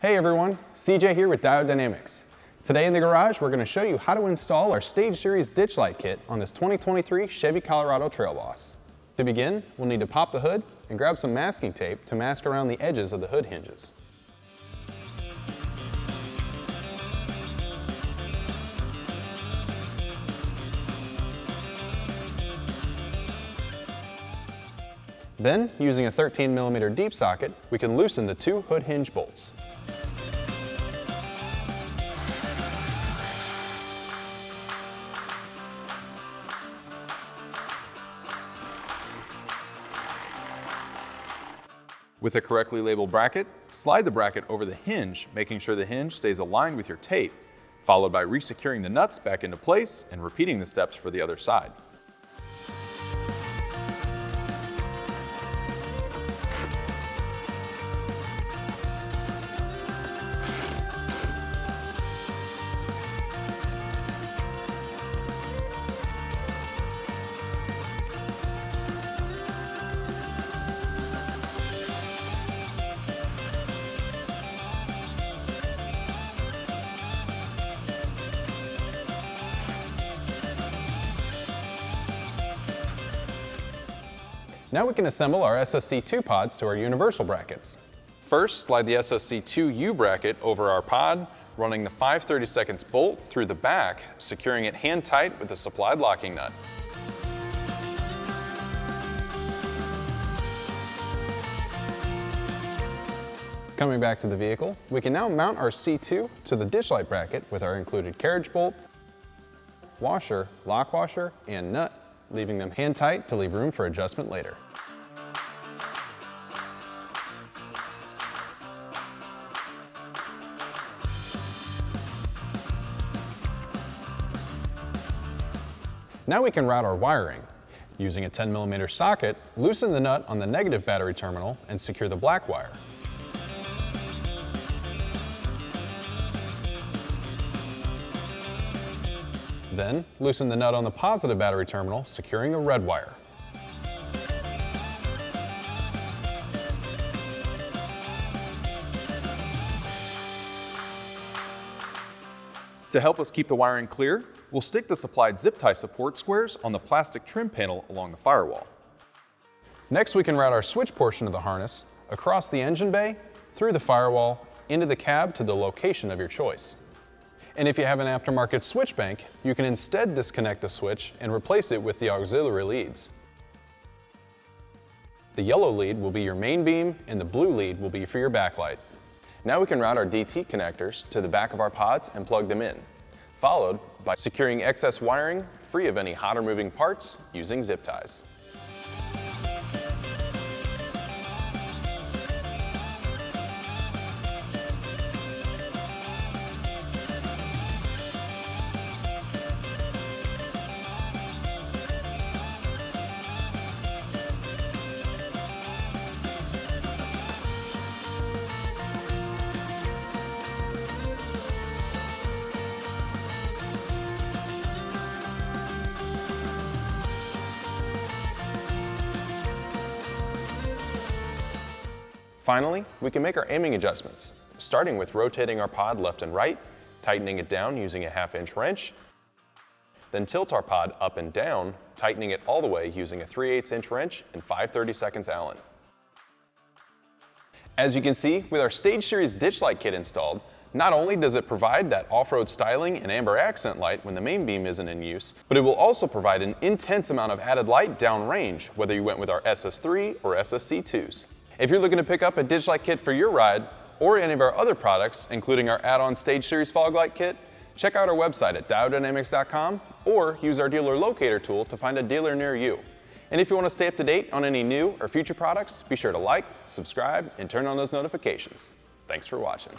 Hey everyone, CJ here with Diode Dynamics. Today in the garage, we're going to show you how to install our Stage Series ditch light kit on this 2023 Chevy Colorado Trail Boss. To begin, we'll need to pop the hood and grab some masking tape to mask around the edges of the hood hinges. Then, using a 13mm deep socket, we can loosen the two hood hinge bolts. With a correctly labeled bracket, slide the bracket over the hinge, making sure the hinge stays aligned with your tape, followed by resecuring the nuts back into place and repeating the steps for the other side. Now we can assemble our SSC2 pods to our universal brackets. First, slide the SSC2U bracket over our pod, running the 5/32 bolt through the back, securing it hand tight with a supplied locking nut. Coming back to the vehicle, we can now mount our C2 to the ditch light bracket with our included carriage bolt, washer, lock washer, and nut, leaving them hand tight to leave room for adjustment later. Now we can route our wiring. Using a 10mm socket, loosen the nut on the negative battery terminal and secure the black wire. Then, loosen the nut on the positive battery terminal, securing the red wire. To help us keep the wiring clear, we'll stick the supplied zip tie support squares on the plastic trim panel along the firewall. Next, we can route our switch portion of the harness across the engine bay, through the firewall, into the cab to the location of your choice. And if you have an aftermarket switch bank, you can instead disconnect the switch and replace it with the auxiliary leads. The yellow lead will be your main beam and the blue lead will be for your backlight. Now we can route our DT connectors to the back of our pods and plug them in, followed by securing excess wiring free of any hot or moving parts using zip ties. Finally, we can make our aiming adjustments, starting with rotating our pod left and right, tightening it down using a 1/2-inch wrench, then tilt our pod up and down, tightening it all the way using a 3/8-inch wrench and 5/32 Allen. As you can see, with our Stage Series ditch light kit installed, not only does it provide that off-road styling and amber accent light when the main beam isn't in use, but it will also provide an intense amount of added light downrange, whether you went with our SS3 or SSC2s. If you're looking to pick up a ditch light kit for your ride, or any of our other products, including our add-on Stage Series fog light kit, check out our website at diodedynamics.com or use our dealer locator tool to find a dealer near you. And if you want to stay up to date on any new or future products, be sure to like, subscribe, and turn on those notifications. Thanks for watching.